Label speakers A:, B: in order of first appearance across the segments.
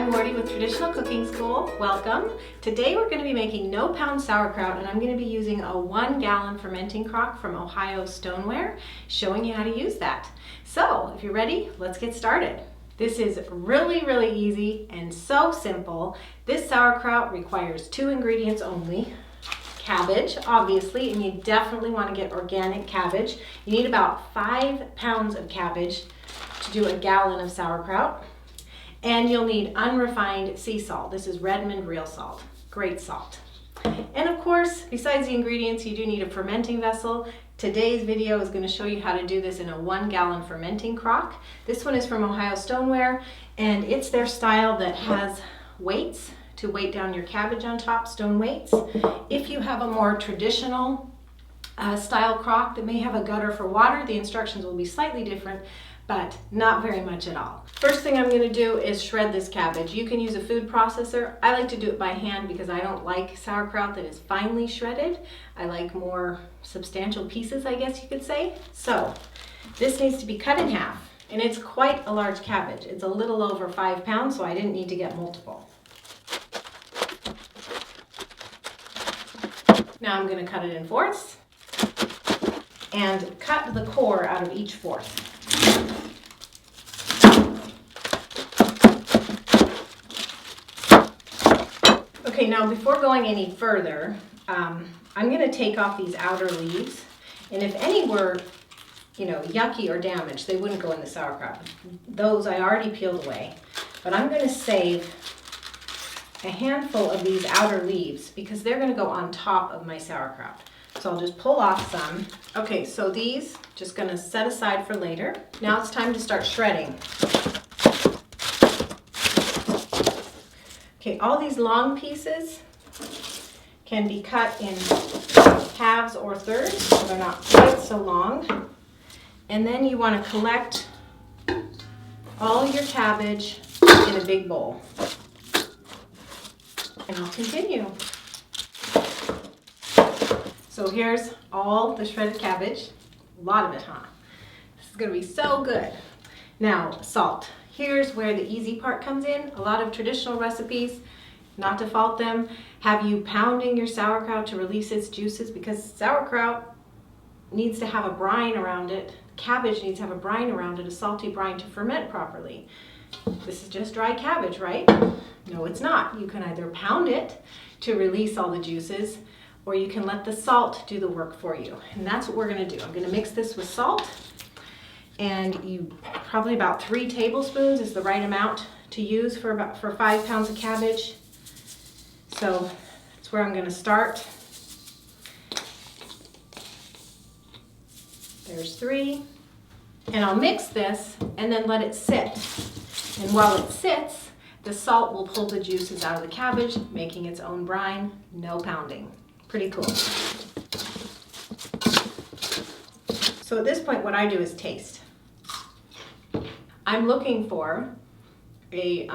A: I'm Wardee with Traditional Cooking School. Welcome. Today we're going to be making no-pound sauerkraut, and I'm going to be using a 1-gallon fermenting crock from Ohio Stoneware, showing you how to use that. So if you're ready, let's get started. This is really easy and so simple. This sauerkraut requires 2 ingredients only. Cabbage, obviously, and you definitely want to get organic cabbage. You need about 5 pounds of cabbage to do a gallon of sauerkraut. And you'll need unrefined sea salt. This is Redmond real salt, great salt. And of course, besides the ingredients, you do need a fermenting vessel. Today's video is going to show you how to do this in a 1-gallon fermenting crock. This one is from Ohio Stoneware, and it's their style that has weights to weight down your cabbage on top, stone weights. If you have a more traditional style crock that may have a gutter for water, the instructions will be slightly different, but not very much at all. First thing I'm going to do is shred this cabbage. You can use a food processor. I like to do it by hand because I don't like sauerkraut that is finely shredded. I like more substantial pieces, I guess you could say. So this needs to be cut in half, and it's quite a large cabbage. It's a little over 5 pounds, so I didn't need to get multiple. Now I'm going to cut it in fourths and cut the core out of each fourth. Okay, now before going any further, I'm going to take off these outer leaves, and if any were, yucky or damaged, they wouldn't go in the sauerkraut. Those I already peeled away, but I'm going to save a handful of these outer leaves because they're going to go on top of my sauerkraut. So I'll just pull off some. Okay, so these just going to set aside for later. Now it's time to start shredding. Okay, all these long pieces can be cut in halves or thirds, so they're not quite so long. And then you want to collect all your cabbage in a big bowl. And I'll continue. So here's all the shredded cabbage. A lot of it, huh? This is going to be so good. Now, salt. Here's where the easy part comes in. A lot of traditional recipes, not to fault them, have you pounding your sauerkraut to release its juices, because sauerkraut needs to have a brine around it. Cabbage needs to have a brine around it, a salty brine, to ferment properly. This is just dry cabbage, right? No, it's not. You can either pound it to release all the juices, or you can let the salt do the work for you. And that's what we're going to do. I'm going to mix this with salt. And probably about 3 tablespoons is the right amount to use for 5 pounds of cabbage. So that's where I'm going to start. There's 3. And I'll mix this and then let it sit. And while it sits, the salt will pull the juices out of the cabbage, making its own brine. No pounding. Pretty cool. So at this point, what I do is taste. I'm looking for a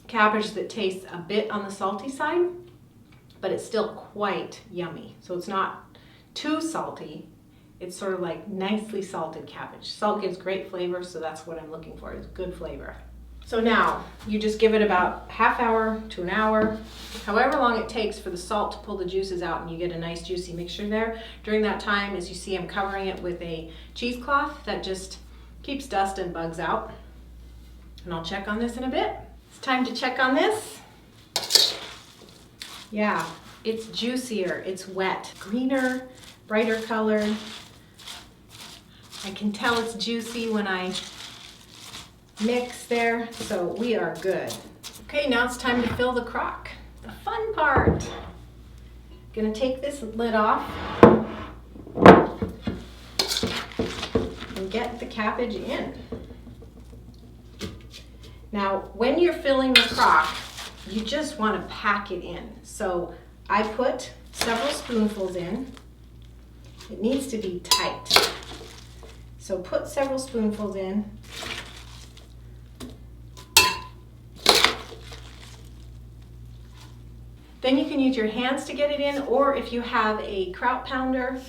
A: cabbage that tastes a bit on the salty side, but it's still quite yummy. So it's not too salty. It's sort of like nicely salted cabbage. Salt gives great flavor, so that's what I'm looking for, is good flavor. So now you just give it about half hour to an hour, however long it takes for the salt to pull the juices out, and you get a nice juicy mixture there. During that time, as you see, I'm covering it with a cheesecloth that just keeps dust and bugs out. And I'll check on this in a bit. It's time to check on this. Yeah, it's juicier, it's wet, greener, brighter color. I can tell it's juicy when I mix there, so we are good. Okay, now it's time to fill the crock. The fun part. Gonna take this lid off and get the cabbage in. Now, when you're filling the crock, you just want to pack it in. So I put several spoonfuls in. It needs to be tight. So put several spoonfuls in. Then you can use your hands to get it in, or if you have a kraut pounder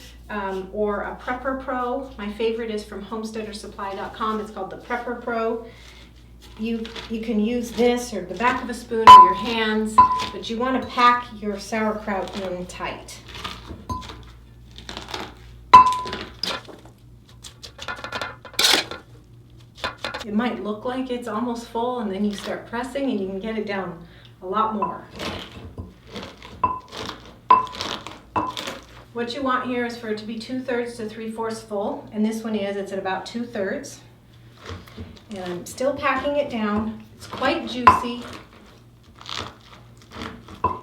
A: or a Prepper Pro. My favorite is from homesteadersupply.com. It's called the Prepper Pro. You can use this or the back of a spoon or your hands, but you want to pack your sauerkraut in tight. It might look like it's almost full, and then you start pressing and you can get it down a lot more. What you want here is for it to be 2/3 to 3/4 full, and this one is, it's at about 2/3. And I'm still packing it down. It's quite juicy.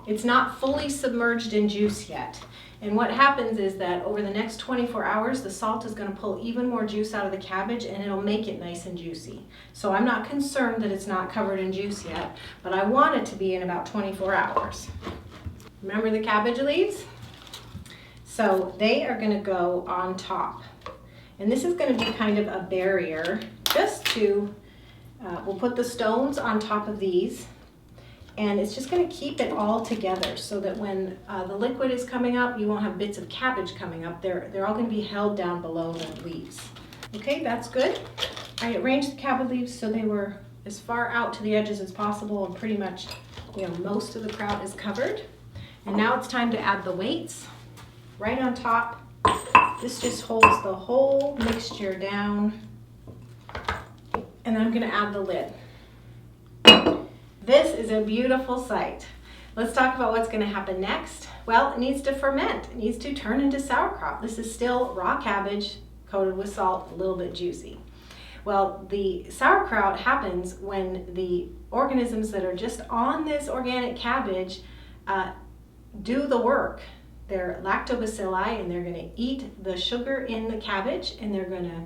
A: It's not fully submerged in juice yet. And what happens is that over the next 24 hours, the salt is going to pull even more juice out of the cabbage, and it'll make it nice and juicy. So I'm not concerned that it's not covered in juice yet, but I want it to be in about 24 hours. Remember the cabbage leaves? So they are going to go on top. And this is going to be kind of a barrier just to, we'll put the stones on top of these, and it's just going to keep it all together so that when the liquid is coming up, you won't have bits of cabbage coming up. They're all going to be held down below the leaves. Okay, that's good. I arranged the cabbage leaves so they were as far out to the edges as possible, and pretty much, most of the kraut is covered. And now it's time to add the weights right on top. This just holds the whole mixture down. And I'm going to add the lid. This is a beautiful sight. Let's talk about what's going to happen next. Well, it needs to ferment. It needs to turn into sauerkraut. This is still raw cabbage coated with salt, a little bit juicy. Well, the sauerkraut happens when the organisms that are just on this organic cabbage do the work. They're lactobacilli, and they're going to eat the sugar in the cabbage, and they're going to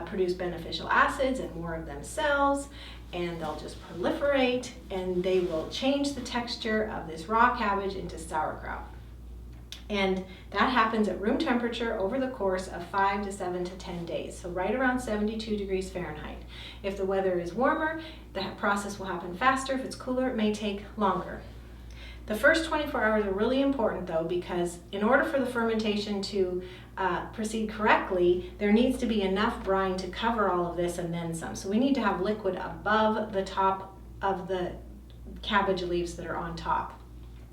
A: produce beneficial acids and more of themselves, and they'll just proliferate, and they will change the texture of this raw cabbage into sauerkraut. And that happens at room temperature over the course of 5 to 7 to 10 days, so right around 72 degrees Fahrenheit. If the weather is warmer, the process will happen faster. If it's cooler, it may take longer. The first 24 hours are really important though, because in order for the fermentation to proceed correctly, there needs to be enough brine to cover all of this and then some. So we need to have liquid above the top of the cabbage leaves that are on top.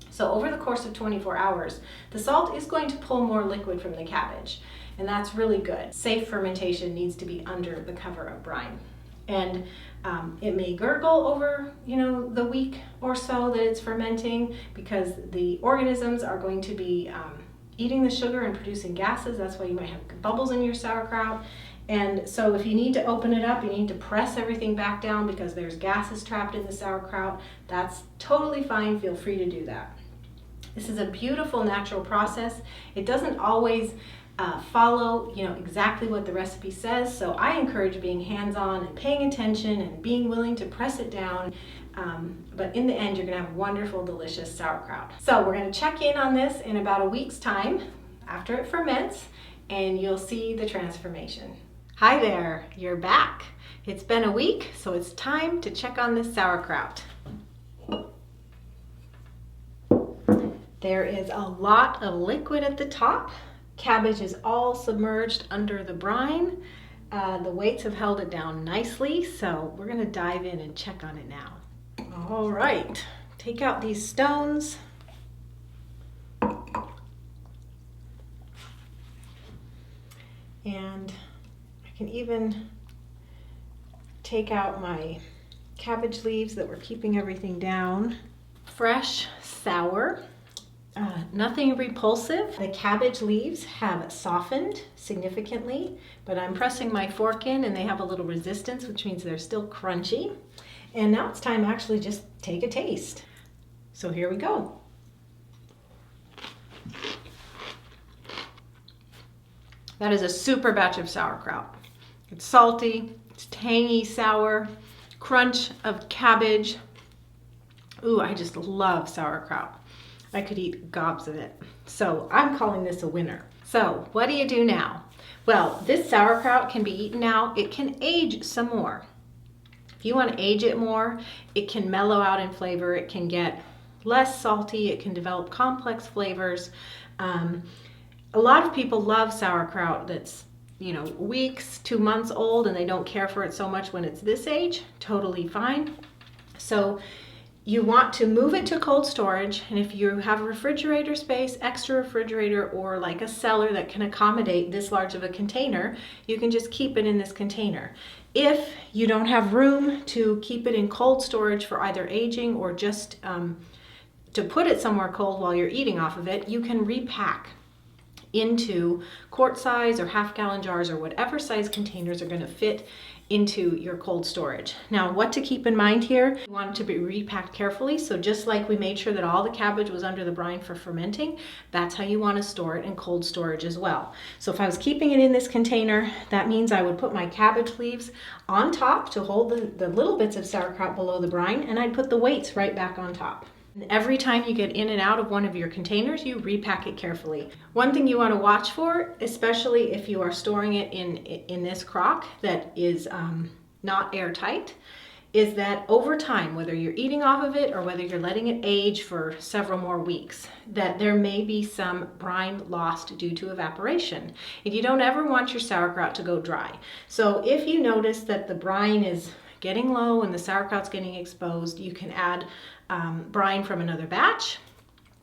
A: So over the course of 24 hours, the salt is going to pull more liquid from the cabbage, and that's really good. Safe fermentation needs to be under the cover of brine. And it may gurgle over, the week or so that it's fermenting, because the organisms are going to be eating the sugar and producing gases. That's why you might have bubbles in your sauerkraut. And so if you need to open it up, you need to press everything back down because there's gases trapped in the sauerkraut. That's totally fine. Feel free to do that. This is a beautiful natural process. It doesn't always follow exactly what the recipe says, so I encourage being hands-on and paying attention and being willing to press it down, but in the end you're going to have wonderful, delicious sauerkraut. So we're going to check in on this in about a week's time after it ferments, and you'll see the transformation. Hi there, you're back. It's been a week, so it's time to check on this sauerkraut. There is a lot of liquid at the top. Cabbage is all submerged under the brine. The weights have held it down nicely, so we're going to dive in and check on it now. All right, take out these stones. And I can even take out my cabbage leaves that were keeping everything down. Fresh, sour. Nothing repulsive. The cabbage leaves have softened significantly, but I'm pressing my fork in and they have a little resistance, which means they're still crunchy. And now it's time to actually just take a taste. So here we go. That is a super batch of sauerkraut. It's salty, it's tangy, sour, crunch of cabbage. Ooh, I just love sauerkraut. I could eat gobs of it. So I'm calling this a winner. So what do you do now? Well, this sauerkraut can be eaten now. It can age some more. If you want to age it more, it can mellow out in flavor. It can get less salty. It can develop complex flavors. A lot of people love sauerkraut that's weeks, 2 months old, and they don't care for it so much when it's this age, totally fine. So you want to move it to cold storage, and if you have a refrigerator space, extra refrigerator, or like a cellar that can accommodate this large of a container, you can just keep it in this container. If you don't have room to keep it in cold storage for either aging or just to put it somewhere cold while you're eating off of it, you can repack into quart size or half-gallon jars or whatever size containers are going to fit into your cold storage. Now, what to keep in mind here, you want it to be repacked carefully. So just like we made sure that all the cabbage was under the brine for fermenting, that's how you want to store it in cold storage as well. So if I was keeping it in this container, that means I would put my cabbage leaves on top to hold the little bits of sauerkraut below the brine, and I'd put the weights right back on top. And every time you get in and out of one of your containers, you repack it carefully. One thing you want to watch for, especially if you are storing it in this crock that is not airtight, is that over time, whether you're eating off of it or whether you're letting it age for several more weeks, that there may be some brine lost due to evaporation. And you don't ever want your sauerkraut to go dry. So if you notice that the brine is getting low and the sauerkraut's getting exposed, you can add brine from another batch.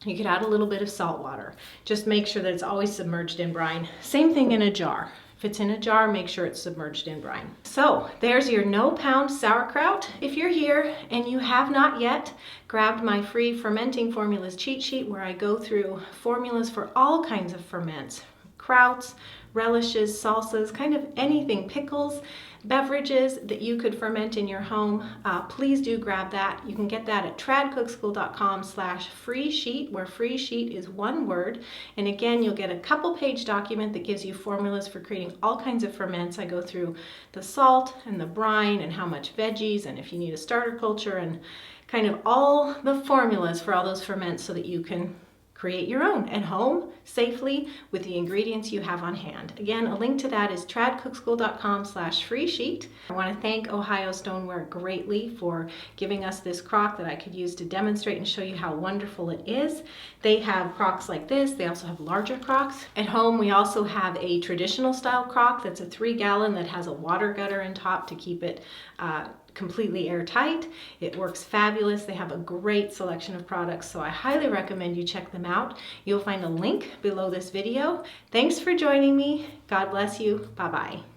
A: You could add a little bit of salt water. Just make sure that it's always submerged in brine. Same thing in a jar. If it's in a jar, make sure it's submerged in brine. So there's your no-pound sauerkraut. If you're here and you have not yet grabbed my free fermenting formulas cheat sheet, where I go through formulas for all kinds of ferments, krauts, relishes, salsas, kind of anything, pickles, beverages that you could ferment in your home, please do grab that. You can get that at tradcookschool.com/free sheet, where free sheet is one word. And again, you'll get a couple-page document that gives you formulas for creating all kinds of ferments. I go through the salt and the brine and how much veggies, and if you need a starter culture, and kind of all the formulas for all those ferments so that you can create your own at home safely with the ingredients you have on hand. Again, a link to that is tradcookschool.com/free sheet. I want to thank Ohio Stoneware greatly for giving us this crock that I could use to demonstrate and show you how wonderful it is. They have crocks like this. They also have larger crocks. At home, we also have a traditional style crock that's a 3-gallon that has a water gutter in top to keep it completely airtight. It works fabulous. They have a great selection of products, so I highly recommend you check them out. You'll find a link below this video. Thanks for joining me. God bless you. Bye-bye.